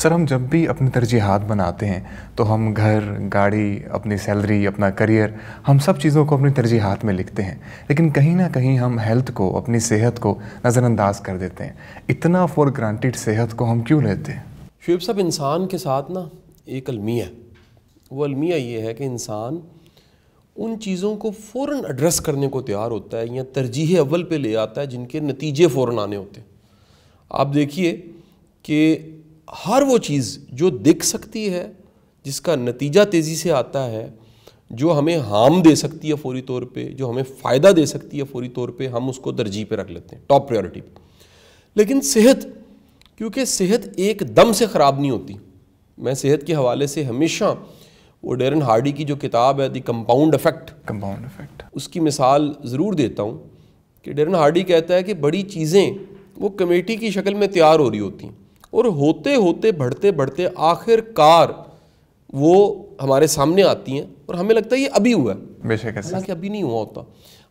سر ہم جب بھی اپنی ترجیحات بناتے ہیں تو ہم گھر، گاڑی، اپنی سیلری، اپنا کریئر، ہم سب چیزوں کو اپنی ترجیحات میں لکھتے ہیں، لیکن کہیں نہ کہیں ہم ہیلتھ کو، اپنی صحت کو نظر انداز کر دیتے ہیں۔ اتنا فور گرانٹیڈ صحت کو ہم کیوں لیتے ہیں؟ شعیب صاحب، انسان کے ساتھ نا ایک المیہ ہے، وہ المیہ یہ ہے کہ انسان ان چیزوں کو فوراً ایڈریس کرنے کو تیار ہوتا ہے یا ترجیح اول پہ لے آتا ہے جن کے نتیجے فوراً آنے ہوتے ہیں۔ آپ دیکھیے کہ ہر وہ چیز جو دکھ سکتی ہے، جس کا نتیجہ تیزی سے آتا ہے، جو ہمیں ہارم دے سکتی ہے فوری طور پہ، جو ہمیں فائدہ دے سکتی ہے فوری طور پہ، ہم اس کو ترجیح پہ رکھ لیتے ہیں، ٹاپ پریورٹی پہ۔ لیکن صحت، کیونکہ صحت ایک دم سے خراب نہیں ہوتی۔ میں صحت کے حوالے سے ہمیشہ وہ ڈیرن ہارڈی کی جو کتاب ہے دی کمپاؤنڈ ایفیکٹ، اس کی مثال ضرور دیتا ہوں کہ ڈیرن ہارڈی کہتا ہے کہ بڑی چیزیں وہ کمیٹی کی شکل میں تیار ہو رہی ہوتی ہیں، اور ہوتے ہوتے بڑھتے بڑھتے آخر کار وہ ہمارے سامنے آتی ہیں اور ہمیں لگتا ہے یہ ابھی ہوا ہے، بے شک حالانکہ ابھی نہیں ہوا ہوتا۔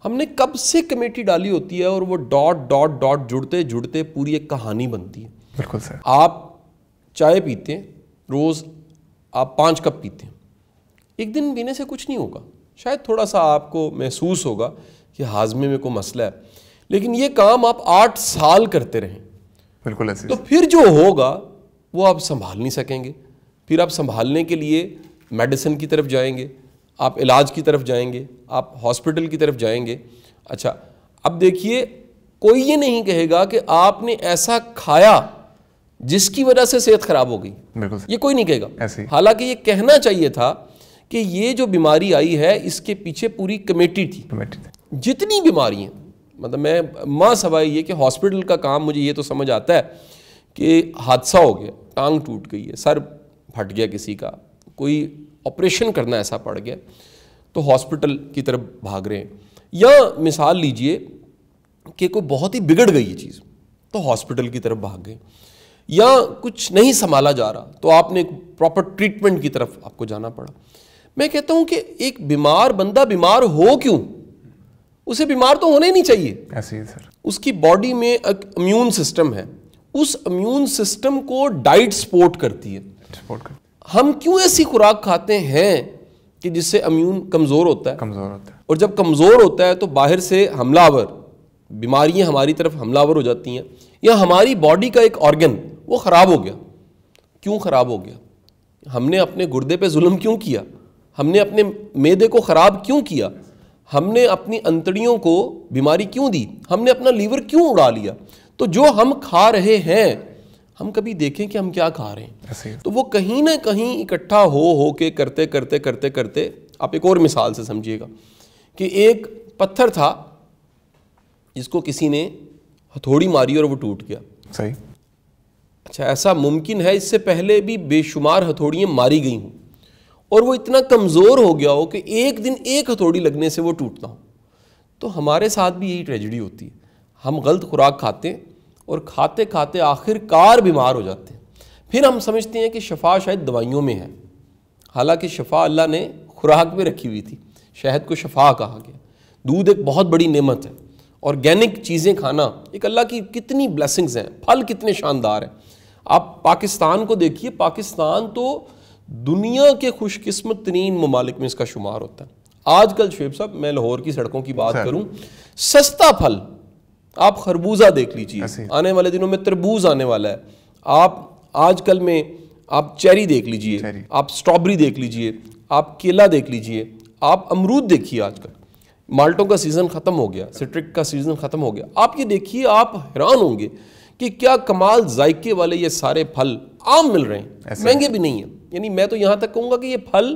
ہم نے کب سے کمیٹی ڈالی ہوتی ہے اور وہ ڈاٹ ڈاٹ ڈاٹ جڑتے جڑتے پوری ایک کہانی بنتی ہے۔ بالکل سر۔ آپ چائے پیتے ہیں، روز آپ 5 کپ پیتے ہیں، ایک دن پینے سے کچھ نہیں ہوگا، شاید تھوڑا سا آپ کو محسوس ہوگا کہ ہاضمے میں کوئی مسئلہ ہے، لیکن یہ کام آپ 8 سال کرتے رہیں، بالکل ایسے تو پھر جو ہوگا وہ آپ سنبھال نہیں سکیں گے۔ پھر آپ سنبھالنے کے لیے میڈیسن کی طرف جائیں گے، آپ علاج کی طرف جائیں گے، آپ ہاسپٹل کی طرف جائیں گے۔ اچھا، اب دیکھیے، کوئی یہ نہیں کہے گا کہ آپ نے ایسا کھایا جس کی وجہ سے صحت خراب ہو گئی، بالکل یہ کوئی نہیں کہے گا۔ ایسے حالانکہ یہ کہنا چاہیے تھا کہ یہ جو بیماری آئی ہے اس کے پیچھے پوری کمیٹی تھی۔ جتنی بیماری ہیں، مطلب میں ماں سوائے یہ کہ ہاسپٹل کا کام مجھے یہ تو سمجھ آتا ہے کہ حادثہ ہو گیا، ٹانگ ٹوٹ گئی ہے، سر پھٹ گیا کسی کا، کوئی آپریشن کرنا ایسا پڑ گیا تو ہاسپٹل کی طرف بھاگ رہے ہیں، یا مثال لیجئے کہ کوئی بہت ہی بگڑ گئی یہ چیز تو ہاسپٹل کی طرف بھاگ گئے، یا کچھ نہیں سنبھالا جا رہا تو آپ نے ایک پراپر ٹریٹمنٹ کی طرف آپ کو جانا پڑا۔ میں کہتا ہوں کہ ایک بیمار بندہ بیمار ہو کیوں؟ اسے بیمار تو ہونا ہی نہیں چاہیے۔ ایسے ہی سر۔ اس کی باڈی میں ایک امیون سسٹم ہے، اس امیون سسٹم کو ڈائٹ سپورٹ کرتی ہے۔ ہم کیوں ایسی خوراک کھاتے ہیں کہ جس سے امیون کمزور ہوتا ہے، اور جب کمزور ہوتا ہے تو باہر سے حملہ آور بیماریاں ہماری طرف حملہ آور ہو جاتی ہیں، یا ہماری باڈی کا ایک آرگن وہ خراب ہو گیا۔ کیوں خراب ہو گیا؟ ہم نے اپنے گردے پہ ظلم کیوں کیا؟ ہم نے اپنے معدے کو خراب کیوں کیا؟ ہم نے اپنی انتڑیوں کو بیماری کیوں دی؟ ہم نے اپنا لیور کیوں اڑا لیا؟ تو جو ہم کھا رہے ہیں، ہم کبھی دیکھیں کہ ہم کیا کھا رہے ہیں، تو وہ کہیں نہ کہیں اکٹھا ہو کے کرتے کرتے کرتے کرتے، آپ ایک اور مثال سے سمجھیے گا کہ ایک پتھر تھا جس کو کسی نے ہتھوڑی ماری اور وہ ٹوٹ گیا۔ صحیح۔ اچھا، ایسا ممکن ہے اس سے پہلے بھی بے شمار ہتھوڑیاں ماری گئی ہوں اور وہ اتنا کمزور ہو گیا ہو کہ ایک دن ایک ہتھوڑی لگنے سے وہ ٹوٹنا ہو؟ تو ہمارے ساتھ بھی یہی ٹریجڈی ہوتی ہے، ہم غلط خوراک کھاتے ہیں اور کھاتے کھاتے آخر کار بیمار ہو جاتے ہیں۔ پھر ہم سمجھتے ہیں کہ شفا شاید دوائیوں میں ہے، حالانکہ شفا اللہ نے خوراک میں رکھی ہوئی تھی۔ شہد کو شفا کہا گیا، دودھ ایک بہت بڑی نعمت ہے، آرگینک چیزیں کھانا ایک اللہ کی کتنی بلیسنگز ہیں، پھل کتنے شاندار ہیں۔ آپ پاکستان کو دیکھیے، پاکستان تو دنیا کے خوش قسمت ترین ممالک میں اس کا شمار ہوتا ہے۔ آج کل شعیب صاحب، میں لاہور کی سڑکوں کی بات کروں، سستا پھل، آپ خربوزہ دیکھ لیجئے، آنے والے دنوں میں تربوز آنے والا ہے، آپ آج کل میں آپ چیری دیکھ لیجئے، آپ سٹرابری دیکھ لیجئے، آپ کیلا دیکھ لیجئے، آپ امرود دیکھیے، آج کل مالٹوں کا سیزن ختم ہو گیا، سٹرک کا سیزن ختم ہو گیا، آپ یہ دیکھیے، آپ حیران ہوں گے کہ کیا کمال ذائقے والے یہ سارے پھل عام مل رہے ہیں، مہنگے بھی نہیں ہیں۔ یعنی میں تو یہاں تک کہوں گا کہ یہ پھل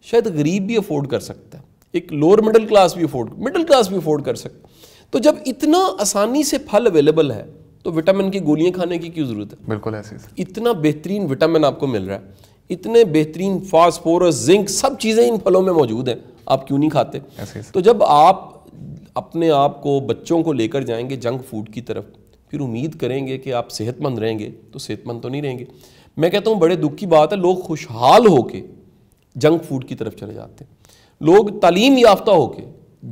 شاید غریب بھی افورڈ کر سکتا ہے، ایک لوور مڈل کلاس بھی افورڈ کر سکتا ہے۔ تو جب اتنا آسانی سے پھل اویلیبل ہے تو وٹامن کی گولیاں کھانے کی کیوں ضرورت ہے؟ بالکل ایسے۔ اتنا بہترین وٹامن آپ کو مل رہا ہے، اتنے بہترین فاسفورس، زنک، سب چیزیں ان پھلوں میں موجود ہیں، آپ کیوں نہیں کھاتے؟ تو جب آپ اپنے آپ کو، بچوں کو لے کر جائیں گے جنک فوڈ کی طرف، پھر امید کریں گے کہ آپ صحت مند رہیں گے، تو صحت مند تو نہیں رہیں گے۔ میں کہتا ہوں بڑے دکھ کی بات ہے، لوگ خوشحال ہو کے جنک فوڈ کی طرف چلے جاتے ہیں، لوگ تعلیم یافتہ ہو کے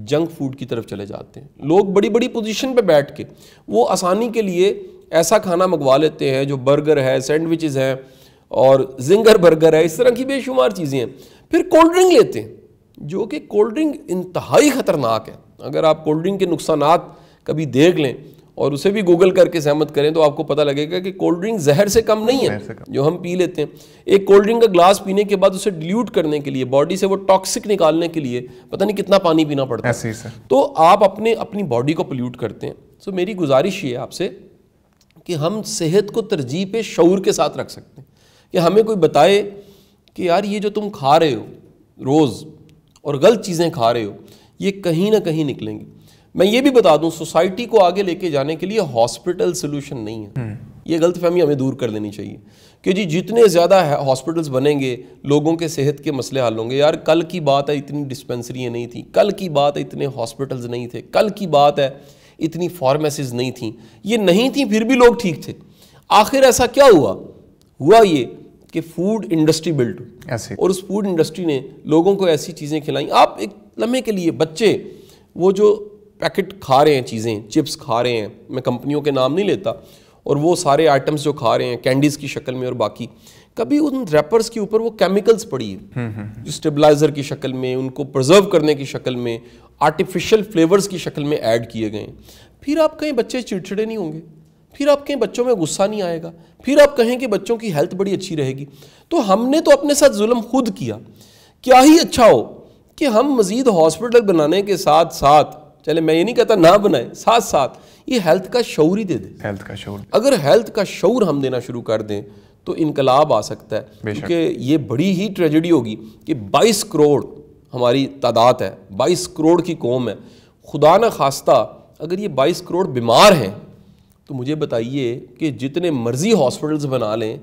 جنک فوڈ کی طرف چلے جاتے ہیں، لوگ بڑی بڑی پوزیشن پہ بیٹھ کے وہ آسانی کے لیے ایسا کھانا منگوا لیتے ہیں جو برگر ہے، سینڈوچز ہیں، اور زنگر برگر ہے، اس طرح کی بے شمار چیزیں ہیں. پھر کولڈ ڈرنک لیتے ہیں، جو کہ کولڈ ڈرنک انتہائی خطرناک ہے. اگر آپ کولڈ ڈرنک کے نقصانات کبھی دیکھ لیں اور اسے بھی گوگل کر کے زحمت کریں تو آپ کو پتہ لگے گا کہ کولڈ ڈرنک زہر سے کم نہیں ہے جو ہم پی لیتے ہیں. ایک کولڈ ڈرنک کا گلاس پینے کے بعد اسے ڈیلیوٹ کرنے کے لیے، باڈی سے وہ ٹاکسک نکالنے کے لیے پتہ نہیں کتنا پانی پینا پڑتا ہے. تو آپ اپنی باڈی کو پولیوٹ کرتے ہیں. سو میری گزارش یہ ہے آپ سے کہ ہم صحت کو ترجیح پہ شعور کے ساتھ رکھ سکتے ہیں. کہ ہمیں کوئی بتائے کہ یار یہ جو تم کھا رہے ہو روز اور غلط چیزیں کھا رہے ہو، یہ کہیں نہ کہیں نکلیں گی. میں یہ بھی بتا دوں، سوسائٹی کو آگے لے کے جانے کے لیے ہاسپٹل سلوشن نہیں ہے. یہ غلط فہمی ہمیں دور کر دینی چاہیے کہ جی جتنے زیادہ ہاسپٹلس بنیں گے لوگوں کے صحت کے مسئلے حل ہوں گے. یار کل کی بات ہے اتنی ڈسپینسریاں نہیں تھیں، کل کی بات ہے اتنے ہاسپٹلز نہیں تھے، کل کی بات ہے اتنی فارمیسیز نہیں تھیں. یہ نہیں تھیں پھر بھی لوگ ٹھیک تھے. آخر ایسا کیا ہوا یہ کہ فوڈ انڈسٹری بلڈ ہوئی اور اس فوڈ انڈسٹری نے لوگوں کو ایسی چیزیں کھلائیں. آپ ایک لمحے کے لیے بچے وہ جو پیکٹ کھا رہے ہیں، چیزیں چپس کھا رہے ہیں، میں کمپنیوں کے نام نہیں لیتا، اور وہ سارے آئٹمس جو کھا رہے ہیں کینڈیز کی شکل میں اور باقی، کبھی ان ریپرز کے اوپر وہ کیمیکلز پڑی ہے جو اسٹیبلائزر کی شکل میں، ان کو پرزرو کرنے کی شکل میں، آرٹیفیشل فلیورز کی شکل میں ایڈ کیے گئے ہیں. پھر آپ کہیں بچے چڑچڑے نہیں ہوں گے، پھر آپ کہیں بچوں میں غصہ نہیں آئے گا، پھر آپ کہیں کہ بچوں کی ہیلتھ بڑی اچھی رہے گی. تو ہم نے تو اپنے ساتھ ظلم خود کیا. کیا ہی اچھا ہو کہ ہم مزید ہاسپٹل بنانے کے ساتھ ساتھ، چلے میں یہ نہیں کہتا نہ بنائیں، ساتھ ساتھ یہ ہیلتھ کا شعور ہی دے دیں. ہیلتھ کا شعور، اگر ہیلتھ کا شعور ہم دینا شروع کر دیں تو انقلاب آ سکتا ہے. کیونکہ یہ بڑی ہی ٹریجڈی ہوگی کہ 22 کروڑ ہماری تعداد ہے، 22 کروڑ کی قوم ہے. خدا نہ خواستہ اگر یہ 22 کروڑ بیمار ہیں تو مجھے بتائیے کہ جتنے مرضی ہاسپٹلز بنا لیں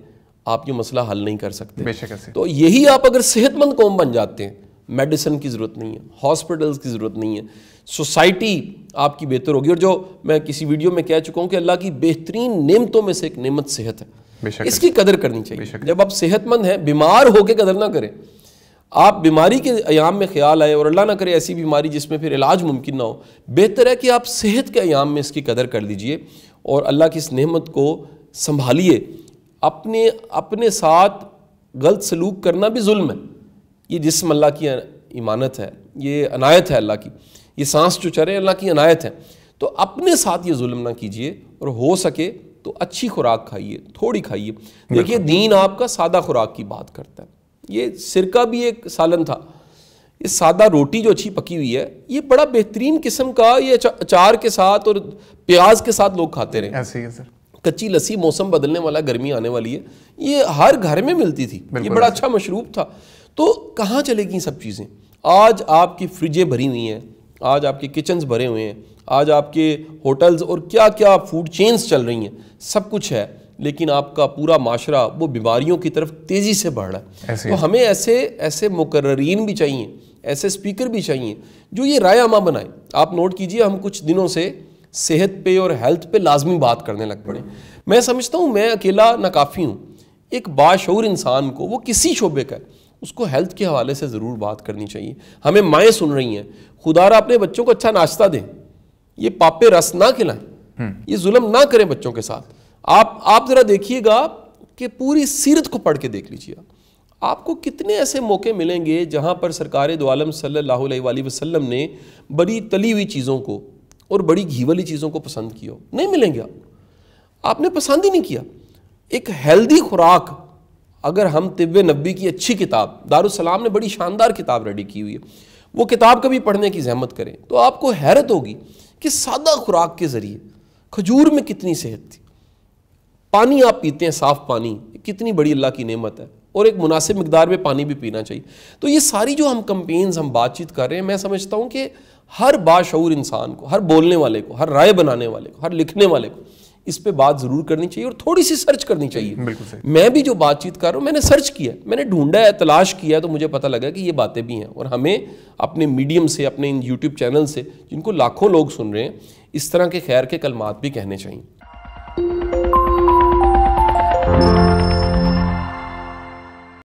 آپ یہ مسئلہ حل نہیں کر سکتے. تو یہی آپ اگر صحت مند قوم بن جاتے ہیں، میڈیسن کی ضرورت نہیں ہے، ہاسپٹلز کی ضرورت نہیں ہے، سوسائٹی آپ کی بہتر ہوگی. اور جو میں کسی ویڈیو میں کہہ چکا ہوں کہ اللہ کی بہترین نعمتوں میں سے ایک نعمت صحت ہے، اس کی قدر کرنی چاہیے. جب آپ صحت مند ہیں، بیمار ہو کے قدر نہ کریں. آپ بیماری کے ایام میں خیال آئے اور اللہ نہ کرے ایسی بیماری جس میں پھر علاج ممکن نہ ہو، بہتر ہے کہ آپ صحت کے ایام میں اس کی قدر کر لیجئے اور اللہ کی اس نعمت کو سنبھالیے. اپنے ساتھ غلط سلوک کرنا بھی ظلم ہے. یہ جسم اللہ کی امانت ہے، یہ عنایت ہے اللہ کی، یہ سانس جو چرے اللہ کی عنایت ہے. تو اپنے ساتھ یہ ظلم نہ کیجئے اور ہو سکے تو اچھی خوراک کھائیے، تھوڑی کھائیے. دیکھیے دین آپ کا سادہ خوراک کی بات کرتا ہے. یہ سرکہ بھی ایک سالن تھا، یہ سادہ روٹی جو اچھی پکی ہوئی ہے یہ بڑا بہترین قسم کا، یہ اچار کے ساتھ اور پیاز کے ساتھ لوگ کھاتے رہے. ایسے ہی ہے سر. کچی لسی، موسم بدلنے والا، گرمی آنے والی ہے، یہ ہر گھر میں ملتی تھی، یہ بڑا اچھا مشروب تھا. تو کہاں چلے گی سب چیزیں؟ آج آپ کی فریجیں بھری ہوئی ہیں، آج آپ کے کچنز بھرے ہوئے ہیں، آج آپ کے ہوٹلز اور کیا کیا فوڈ چینز چل رہی ہیں، سب کچھ ہے، لیکن آپ کا پورا معاشرہ وہ بیماریوں کی طرف تیزی سے بڑھ رہا ہے. تو ہمیں ایسے مقررین بھی چاہیے، ایسے اسپیکر بھی چاہیے جو یہ رائے عامہ بنائیں. آپ نوٹ کیجئے ہم کچھ دنوں سے صحت پہ اور ہیلتھ پہ لازمی بات کرنے لگ پڑے. میں سمجھتا ہوں میں اکیلا ناکافی ہوں. ایک باشعور انسان کو، وہ کسی شعبے کا ہے، اس کو ہیلتھ کے حوالے سے ضرور بات کرنی چاہیے. ہمیں مائیں سن رہی ہیں، خدا را اپنے بچوں کو اچھا ناشتہ دیں، یہ پاپے رس نہ کھلائیں، یہ ظلم نہ کریں بچوں کے ساتھ. آپ ذرا دیکھیے گا کہ پوری سیرت کو پڑھ کے دیکھ لیجیے، آپ کو کتنے ایسے موقع ملیں گے جہاں پر سرکار دو عالم صلی اللہ علیہ وآلہ وسلم نے بڑی تلی ہوئی چیزوں کو اور بڑی گھی والی چیزوں کو پسند کیا ہو. نہیں ملیں گے. آپ نے پسند ہی نہیں کیا. ایک ہیلدی خوراک، اگر ہم طب نبوی کی اچھی کتاب، دارالسلام نے بڑی شاندار کتاب ریڈی کی ہوئی ہے، وہ کتاب کبھی پڑھنے کی زحمت کریں تو آپ کو حیرت ہوگی کہ سادہ خوراک کے ذریعے کھجور میں کتنی صحت تھی. پانی آپ پیتے ہیں، صاف پانی، کتنی بڑی اللہ کی نعمت ہے، اور ایک مناسب مقدار میں پانی بھی پینا چاہیے. تو یہ ساری جو ہم کمپینز، ہم بات چیت کر رہے ہیں، میں سمجھتا ہوں کہ ہر باشعور انسان کو، ہر بولنے والے کو، ہر رائے بنانے والے کو، ہر لکھنے والے کو اس پہ بات ضرور کرنی چاہیے اور تھوڑی سی سرچ کرنی چاہیے. میں بھی جو بات چیت کر رہا ہوں میں نے سرچ کیا، میں نے ڈھونڈا ہے، تلاش کیا، تو مجھے پتہ لگا کہ یہ باتیں بھی ہیں. اور ہمیں اپنے میڈیم سے، اپنے ان یوٹیوب چینل سے جن کو لاکھوں لوگ سن رہے ہیں، اس طرح کے خیر کے کلمات بھی کہنے چاہیے.